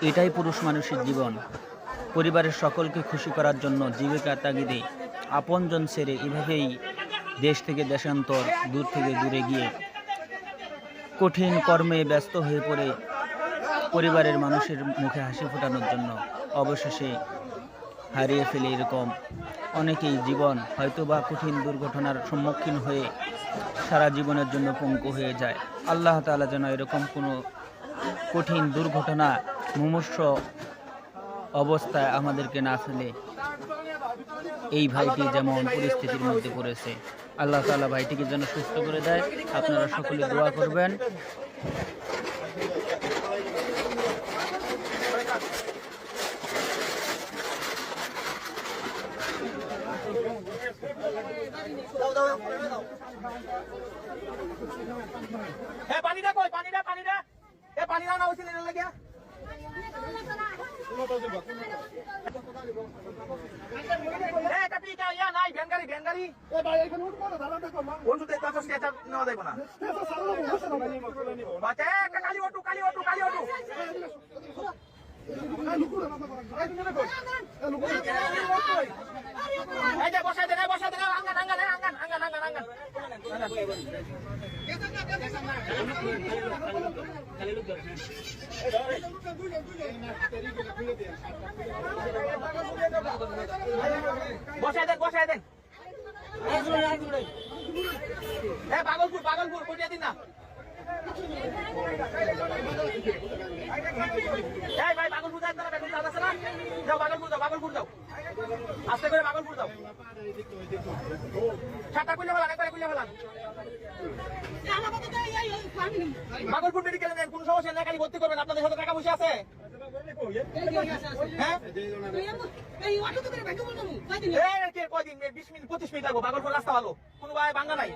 এটাই পুরুষ মানুষের জীবন। পরিবারের সকলকে খুশি করার জন্য জীবিকার তাগিদে আপনজন ছেড়ে এভাবেই দেশ থেকে দেশান্তর, দূর থেকে দূরে গিয়ে কঠিন কর্মে ব্যস্ত হয়ে পড়ে পরিবারের মানুষের মুখে হাসি ফোটানোর জন্য অবশেষে হারিয়ে ফেলে এরকম অনেকেই জীবন, হয়তোবা কঠিন দুর্ঘটনার সম্মুখীন হয়ে সারা জীবনের জন্য পঙ্গু হয়ে যায়। আল্লাহ তাআলা যেন এরকম কোনো কঠিন দুর্ঘটনা, মুমূর্ষ অবস্থায় আমাদেরকে না ফেলে। এই ভাইটি যেমন পরিস্থিতির মধ্যে পড়েছে, আল্লাহ তাআলা ভাইটিকে যেন সুস্থ করে দেয়। আপনারা সকলে দোয়া করবেন। পানিটা কই, পানিটা পানিটা এ পানি না হইছে না লাগিয়া এ কাপি কা ইয়া নাই ভ্যানগাড়ি ভ্যানগাড়ি এ ভাই এখানে উঠবো না, দাঁড়াতে কর মা কোন সুতে তাছস কে চাপ নেওয়া যাবে না বাতে কালি ওটু কালি ওটু কালি ওটু এই যে বসাই দে আঙ্গান আঙ্গান আঙ্গান আঙ্গান আঙ্গান আঙ্গান বসাই দেন পাগলপুর কোটিয়া দিন না এই ভাই পাগলপুর যান না, বেগুন চাল আছে না, যাও পাগলপুর যাও আস্তে করে পাগলপুর যাও ছাতা খুলে ফেলান একবারে খুলে ফেলান পাগলপুর মেডিকেলে নেন, কোনো সমস্যা নেই, খালি ভর্তি করবেন। আপনাদের সাথে টাকা পয়সা আছে? কয়দিন 20 মিনিট 25 মিনিট লাগবো। পাগলপুর রাস্তা ভালো, কোনো ভাই বাঙ্গা নাই।